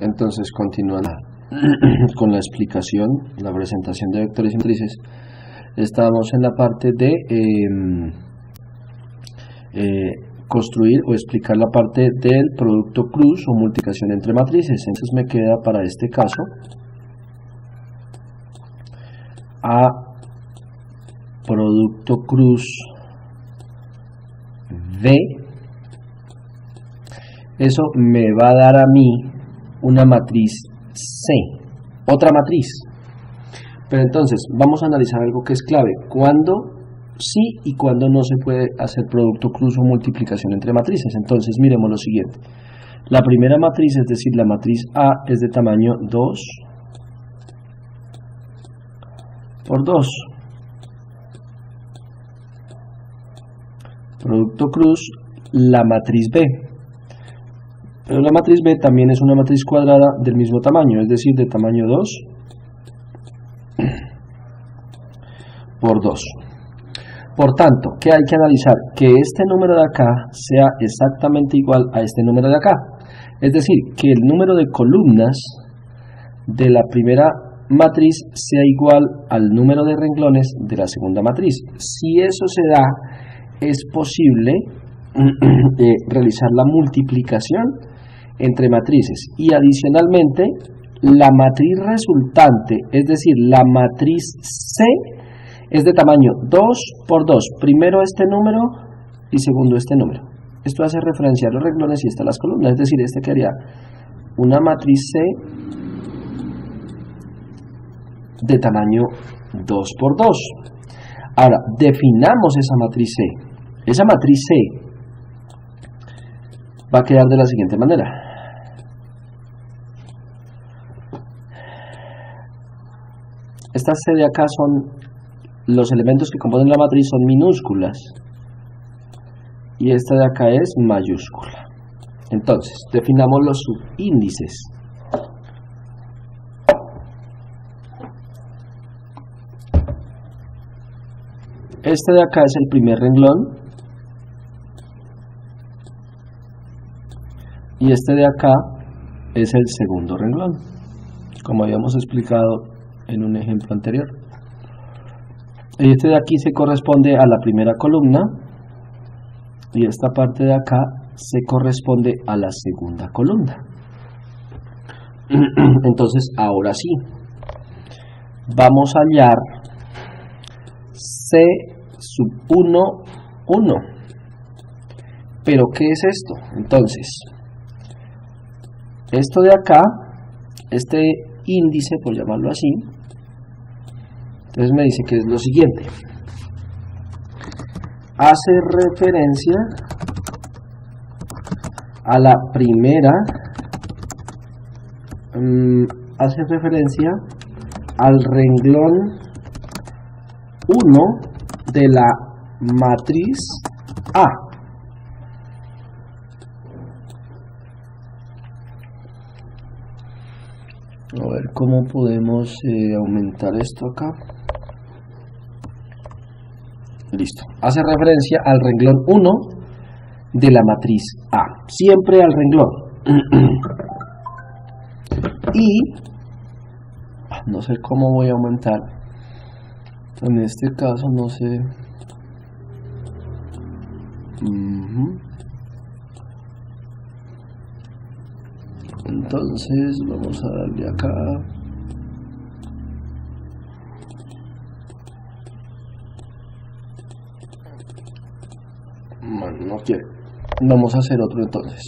Entonces continúa con la explicación, la presentación de vectores y matrices. Estábamos en la parte de construir o explicar la parte del producto cruz o multiplicación entre matrices. Entonces me queda para este caso A producto cruz V. Eso me va a dar a mí una matriz C, otra matriz. Pero entonces vamos a analizar algo que es clave: cuándo sí y cuándo no se puede hacer producto cruz o multiplicación entre matrices. Entonces miremos lo siguiente: la primera matriz, es decir, la matriz A, es de tamaño 2 por 2. Producto cruz la matriz B. Pero la matriz B también es una matriz cuadrada del mismo tamaño, es decir, de tamaño 2 por 2. Por tanto, ¿qué hay que analizar? Que este número de acá sea exactamente igual a este número de acá. Es decir, que el número de columnas de la primera matriz sea igual al número de renglones de la segunda matriz. Si eso se da, es posible realizar la multiplicación entre matrices, y adicionalmente la matriz resultante, es decir, la matriz C, es de tamaño 2 por 2, primero este número y segundo este número. Esto hace referencia a los renglones y estas las columnas, es decir, este quedaría una matriz C de tamaño 2 por 2. Ahora, definamos esa matriz C. Esa matriz C va a quedar de la siguiente manera: estas C de acá son los elementos que componen la matriz, son minúsculas, y esta de acá es mayúscula. Entonces, definamos los subíndices. Este de acá es el primer renglón, y este de acá es el segundo renglón, como habíamos explicado en un ejemplo anterior. Y este de aquí se corresponde a la primera columna, y esta parte de acá se corresponde a la segunda columna. Entonces, ahora sí, vamos a hallar C sub 1, 1. ¿Pero qué es esto? Entonces, esto de acá, este índice, por llamarlo así, entonces me dice que es lo siguiente: hace referencia a la primera, hace referencia al renglón 1 de la matriz A. A ver cómo podemos aumentar esto acá. Listo. Hace referencia al renglón 1 de la matriz A. Siempre al renglón. Y no sé cómo voy a aumentar. En este caso no sé. Entonces vamos a darle acá. Bueno, no quiere. Vamos a hacer otro entonces.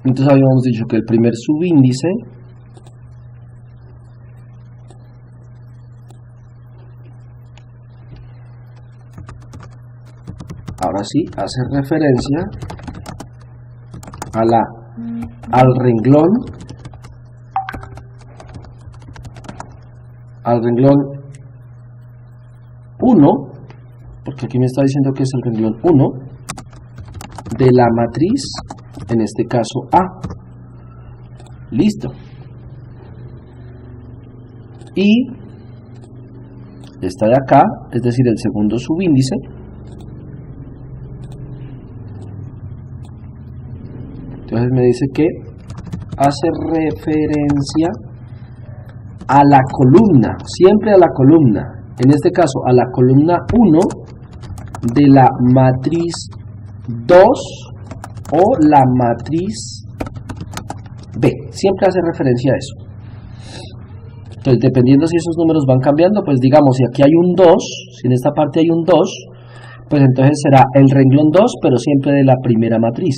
Entonces habíamos dicho que el primer subíndice ahora sí hace referencia al renglón 1, porque aquí me está diciendo que es el renglón 1 de la matriz, en este caso A. Listo. Y esta de acá, es decir, el segundo subíndice, Entonces me dice que hace referencia a la columna, siempre a la columna, en este caso a la columna 1 de la matriz 2 o la matriz B, siempre hace referencia a eso. Entonces, dependiendo si esos números van cambiando, pues digamos, si aquí hay un 2, si en esta parte hay un 2, pues entonces será el renglón 2, pero siempre de la primera matriz.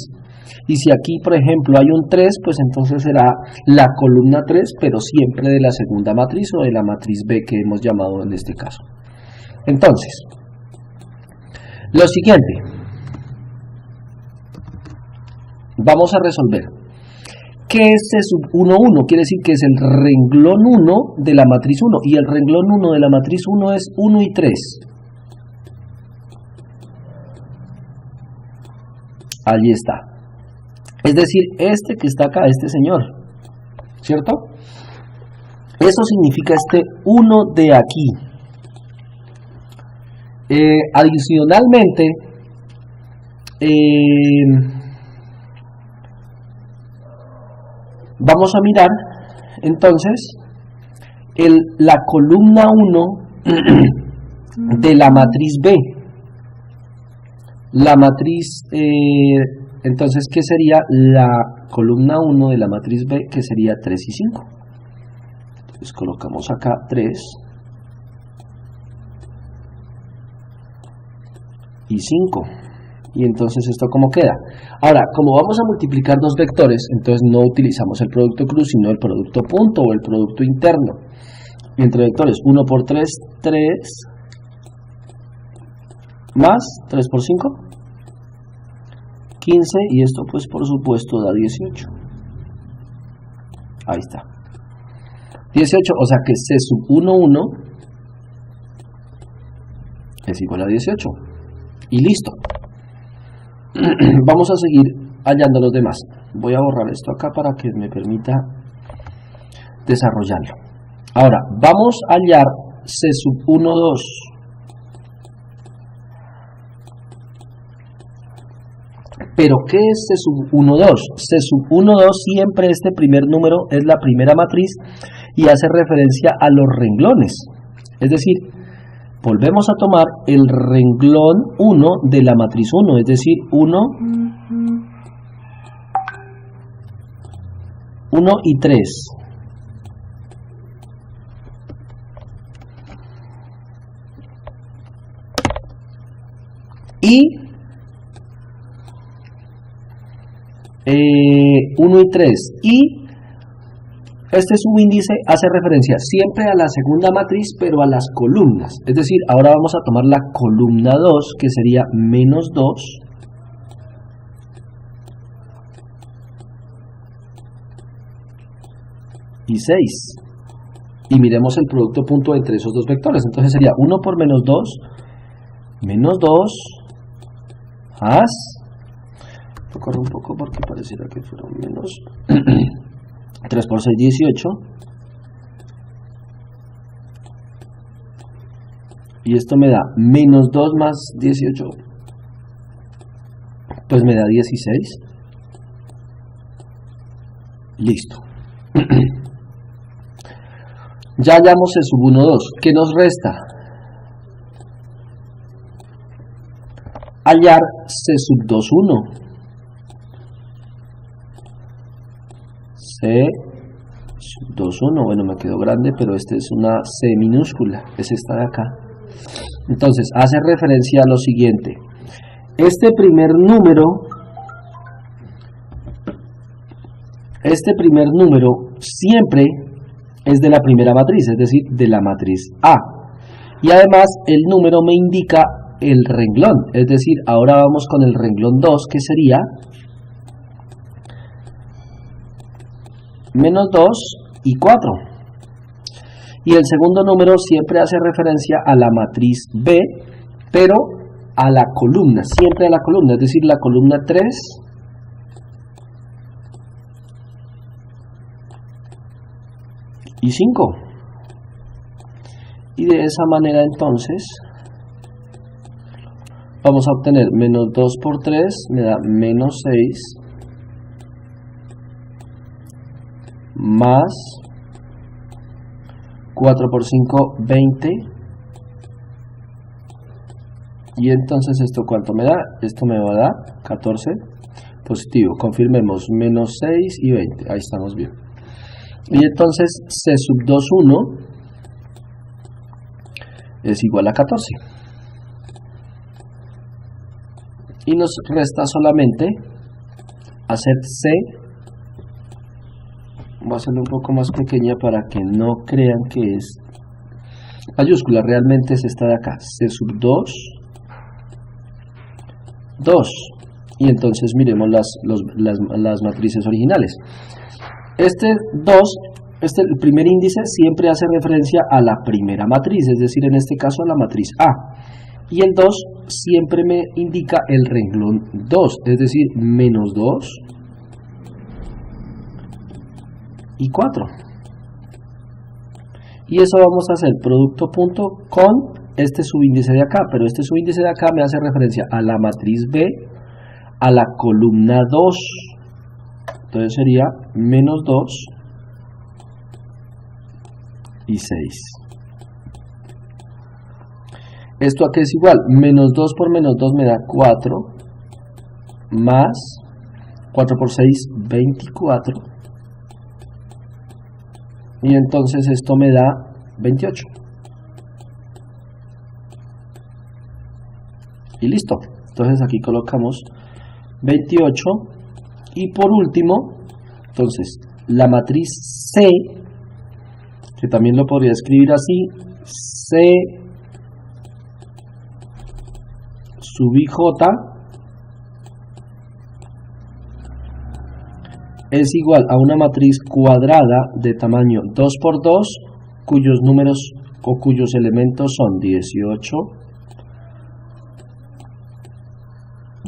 Y si aquí, por ejemplo, hay un 3, pues entonces será la columna 3, pero siempre de la segunda matriz o de la matriz B que hemos llamado en este caso. Entonces, lo siguiente, vamos a resolver. ¿Qué es C sub 1, 1? Quiere decir que es el renglón 1 de la matriz 1. Y el renglón 1 de la matriz 1 es 1 y 3. Allí está. Es decir, este que está acá, este señor. ¿Cierto? Eso significa este 1 de aquí. Adicionalmente, vamos a mirar entonces la columna 1 de la matriz B. La matriz, entonces, ¿qué sería la columna 1 de la matriz B? Que sería 3 y 5. Entonces colocamos acá 3 y 5. Y entonces esto ¿cómo queda? Ahora, como vamos a multiplicar dos vectores, entonces no utilizamos el producto cruz, sino el producto punto o el producto interno. Entre vectores, 1 por 3, 3, más 3 por 5, 15, y esto pues por supuesto da 18. Ahí está. 18, o sea que C sub 1, 1 es igual a 18. Y listo. Vamos a seguir hallando los demás. Voy a borrar esto acá para que me permita desarrollarlo. Ahora, vamos a hallar C sub 1, 2. Pero, ¿qué es C sub 1, 2? C sub 1, 2 siempre este primer número es la primera matriz y hace referencia a los renglones. Es decir, volvemos a tomar el renglón 1 de la matriz 1, es decir, 1 y 3. Y 1 y 3. Y este subíndice hace referencia siempre a la segunda matriz, pero a las columnas. Es decir, ahora vamos a tomar la columna 2, que sería menos 2. Y 6. Y miremos el producto punto entre esos dos vectores. Entonces sería 1 por menos 2, menos 2, más. Lo corro un poco porque pareciera que fueron menos. 3 por 6, 18. Y esto me da menos 2 más 18. Pues me da 16. Listo. Ya hallamos C sub 1, 2. ¿Qué nos resta? Hallar C sub 2, 1. C sub 2, 1. Bueno, me quedó grande, pero esta es una C minúscula. Es esta de acá. Entonces, hace referencia a lo siguiente. Este primer número siempre es de la primera matriz, es decir, de la matriz A. Y además el número me indica el renglón, es decir, ahora vamos con el renglón 2, que sería menos 2 y 4. Y el segundo número siempre hace referencia a la matriz B, pero a la columna, siempre a la columna, es decir, la columna 3 y 5. Y de esa manera entonces vamos a obtener menos 2 por 3 me da menos 6 más 4 por 5, 20. Y entonces esto ¿cuánto me da? Esto me va a dar 14 positivo. Confirmemos, menos 6 y 20. Ahí estamos bien. Y entonces C sub 2, 1 es igual a 14. Y nos resta solamente hacer C. Voy a hacerlo un poco más pequeña para que no crean que es mayúscula. Realmente es esta de acá. C sub 2, 2. Y entonces miremos las matrices originales. Este 2, el primer índice siempre hace referencia a la primera matriz, es decir, en este caso a la matriz A. Y el 2 siempre me indica el renglón 2, es decir, menos 2 y 4. Y eso vamos a hacer producto punto con este subíndice de acá, pero este subíndice de acá me hace referencia a la matriz B, a la columna 2. Entonces sería menos 2 y 6. ¿Esto a qué es igual? Menos 2 por menos 2 me da 4, más 4 por 6, 24. Y entonces esto me da 28. Y listo. Entonces aquí colocamos 28. Y por último, entonces, la matriz C, que también lo podría escribir así, C sub IJ es igual a una matriz cuadrada de tamaño 2 por 2, cuyos números o cuyos elementos son 18,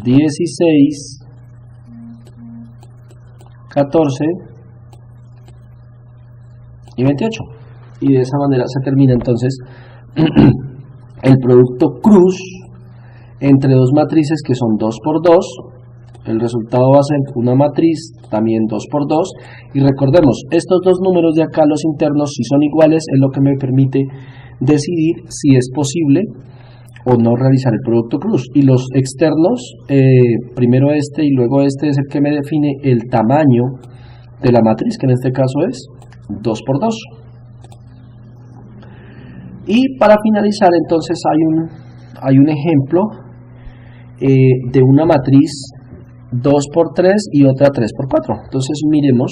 16, 14 y 28. Y de esa manera se termina entonces el producto cruz entre dos matrices que son 2 por 2. El resultado va a ser una matriz también 2 por 2. Y recordemos, estos dos números de acá, los internos, si son iguales, es lo que me permite decidir si es posible o no realizar el producto cruz. Y los externos, primero este y luego este, es el que me define el tamaño de la matriz, que en este caso es 2 por 2. Y para finalizar, entonces hay un ejemplo de una matriz 2 por 3 y otra 3 por 4. Entonces miremos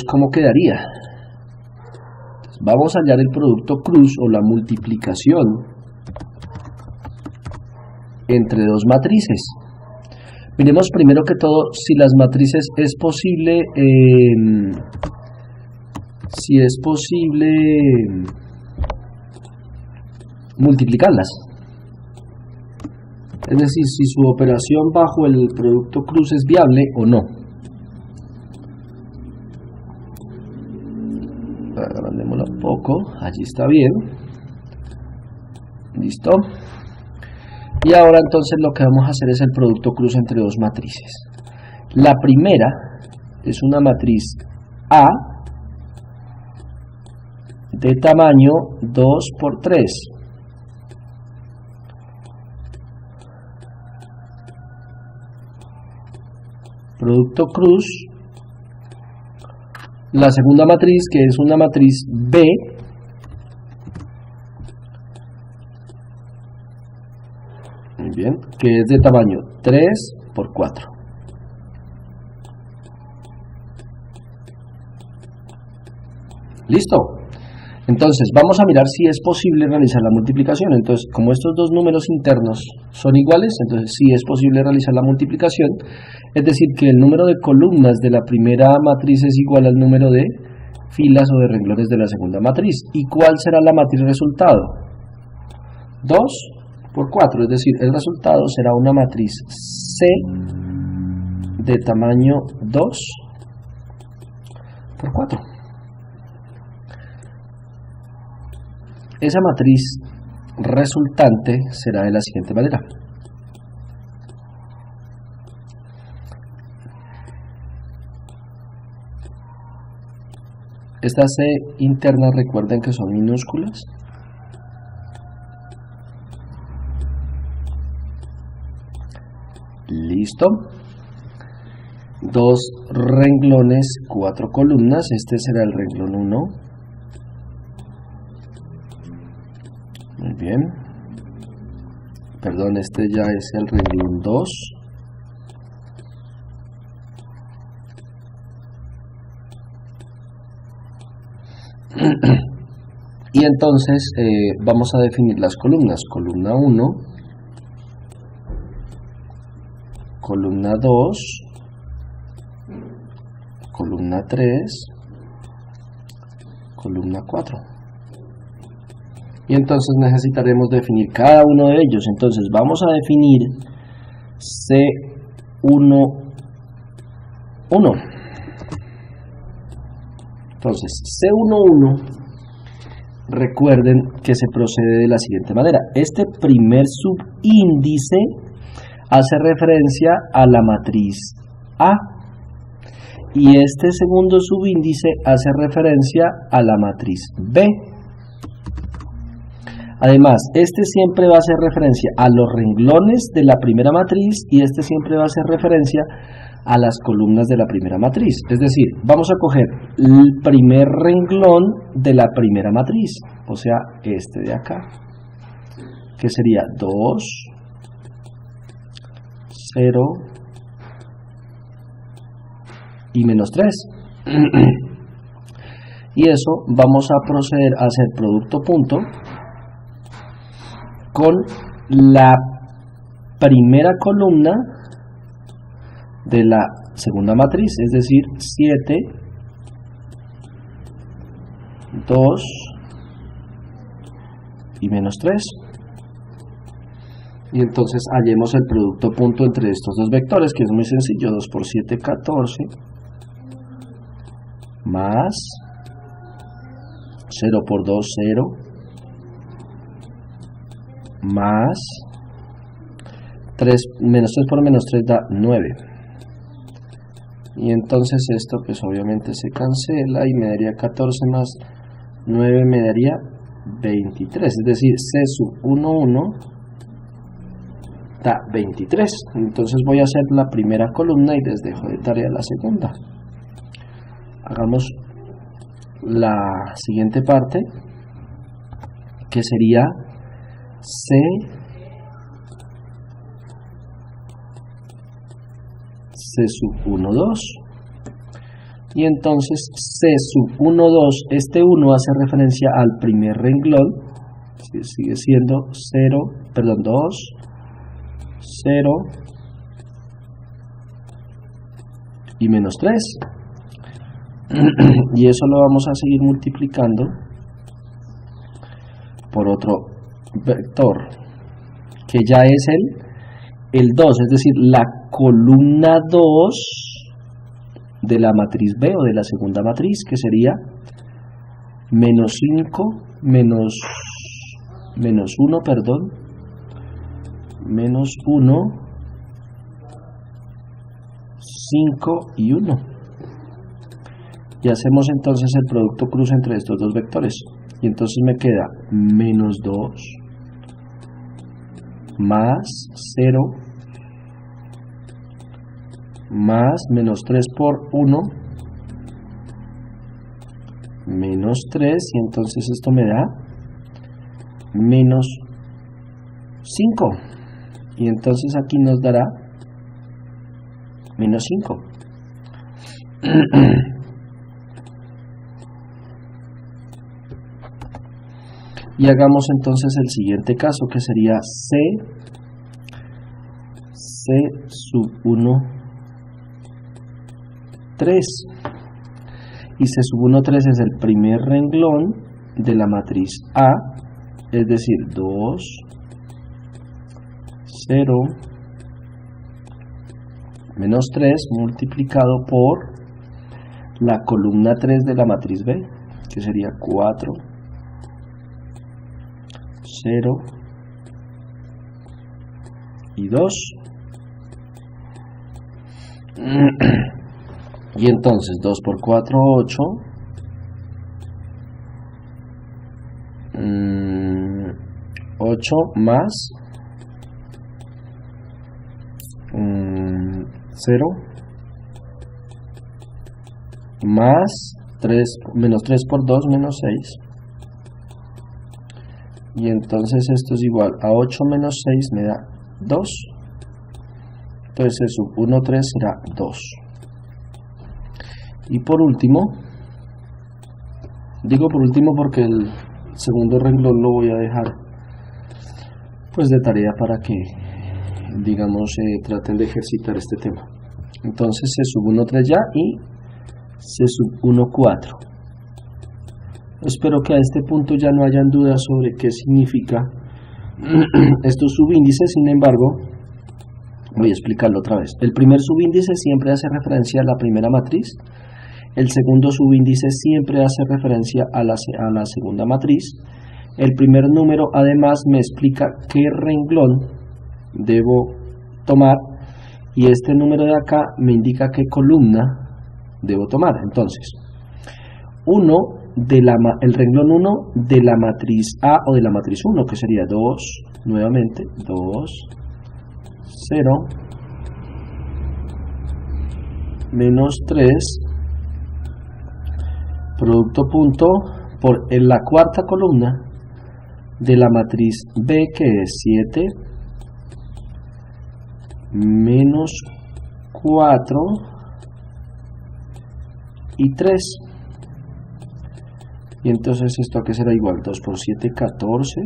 cómo quedaría. Entonces, vamos a hallar el producto cruz o la multiplicación entre dos matrices. Miremos primero que todo si las matrices es posible multiplicarlas. Es decir, si su operación bajo el producto cruz es viable o no. Agrandémoslo un poco, allí está bien. Listo. Y ahora entonces lo que vamos a hacer es el producto cruz entre dos matrices. La primera es una matriz A de tamaño 2 por 3. Producto cruz. La segunda matriz, que es una matriz B, muy bien, que es de tamaño 3 por 4. Listo. Entonces vamos a mirar si es posible realizar la multiplicación. Entonces, como estos dos números internos son iguales, entonces sí es posible realizar la multiplicación. Es decir, que el número de columnas de la primera matriz es igual al número de filas o de renglones de la segunda matriz. ¿Y cuál será la matriz resultado? 2 por 4, es decir, el resultado será una matriz C de tamaño 2 por 4. Esa matriz resultante será de la siguiente manera. Estas C internas recuerden que son minúsculas. Listo. 2 renglones, 4 columnas. Este será el renglón 1. Muy bien. Perdón, este ya es el renglón 2. Y entonces vamos a definir las columnas. Columna 1, columna 2, columna 3, columna 4. Y entonces necesitaremos definir cada uno de ellos. Entonces vamos a definir C1, 1. Entonces C11, recuerden que se procede de la siguiente manera. Este primer subíndice hace referencia a la matriz A y este segundo subíndice hace referencia a la matriz B. Además, este siempre va a hacer referencia a los renglones de la primera matriz y este siempre va a hacer referencia a las columnas de la primera matriz. Es decir, vamos a coger el primer renglón de la primera matriz, o sea, este de acá, que sería 2, 0 y menos 3. Y eso vamos a proceder a hacer producto punto con la primera columna de la segunda matriz, es decir, 7, 2 y menos 3. Y entonces hallemos el producto punto entre estos dos vectores, que es muy sencillo. 2 por 7, 14, más 0 por 2, 0, más 3, menos 3 por menos 3 da 9. Y entonces esto pues obviamente se cancela y me daría 14 más 9 me daría 23, es decir, C sub 1, 1 da 23. Entonces voy a hacer la primera columna y les dejo de tarea la segunda. Hagamos la siguiente parte, que sería C sub 1, 2. Y entonces C sub 1, 2, este 1 hace referencia al primer renglón, sigue siendo 2, 0 y menos 3. Y eso lo vamos a seguir multiplicando por otro vector, que ya es el 2, es decir, la columna 2 de la matriz B o de la segunda matriz, que sería menos 5, menos 1, perdón, menos 1, 5 y 1. Y hacemos entonces el producto cruz entre estos dos vectores. Y entonces me queda menos 2 más 0 más menos 3 por 1 menos 3, y entonces esto me da menos 5. Y entonces aquí nos dará menos 5. Y hagamos entonces el siguiente caso, que sería C sub 1, 3. Y C sub 1, 3 es el primer renglón de la matriz A, es decir, 2, 0, menos 3 multiplicado por la columna 3 de la matriz B, que sería 4, 0 y 2. Y entonces 2 por 4, 8. 8 más 0 más 3, menos 3 por 2, menos 6. Y entonces esto es igual a 8 menos 6 me da 2. Entonces C sub 1, 3 será 2. Y por último, digo por último porque el segundo renglón lo voy a dejar pues de tarea para que, digamos, traten de ejercitar este tema. Entonces C sub 1, 3 ya y C sub 1, 4. Espero que a este punto ya no hayan dudas sobre qué significa estos subíndices. Sin embargo, voy a explicarlo otra vez. El primer subíndice siempre hace referencia a la primera matriz. El segundo subíndice siempre hace referencia a la segunda matriz. El primer número además me explica qué renglón debo tomar, y este número de acá me indica qué columna debo tomar. Entonces, el renglón 1 de la matriz A o de la matriz 1, que sería 2, nuevamente, 2, 0, menos 3, producto punto, en la cuarta columna de la matriz B, que es 7, menos 4 y 3. Y entonces esto a qué será igual, 2 por 7, 14,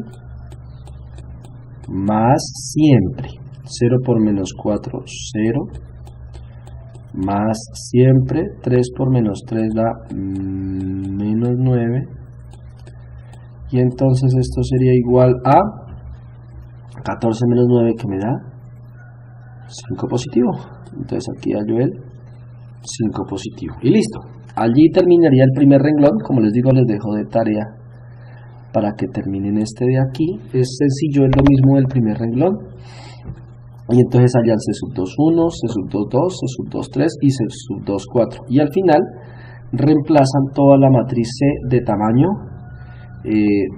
más siempre 0 por menos 4, 0, más siempre 3 por menos 3 da menos 9, y entonces esto sería igual a 14 menos 9, que me da 5 positivo. Entonces aquí hallo el 5 positivo y listo. Allí terminaría el primer renglón. Como les digo, les dejo de tarea para que terminen este de aquí. Es sencillo, es lo mismo del primer renglón. Y entonces hallan C sub 2, 1, C sub 2, 2, C sub 2, 3 y C sub 2, 4. Y al final reemplazan toda la matriz C de tamaño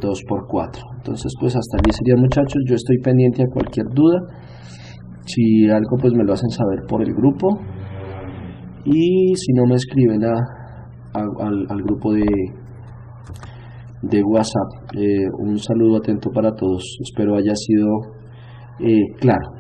2 por 4. Entonces pues hasta allí sería, muchachos. Yo estoy pendiente a cualquier duda. Si algo pues me lo hacen saber por el grupo. Y si no, me escriben al grupo de WhatsApp. Un saludo atento para todos. Espero haya sido claro.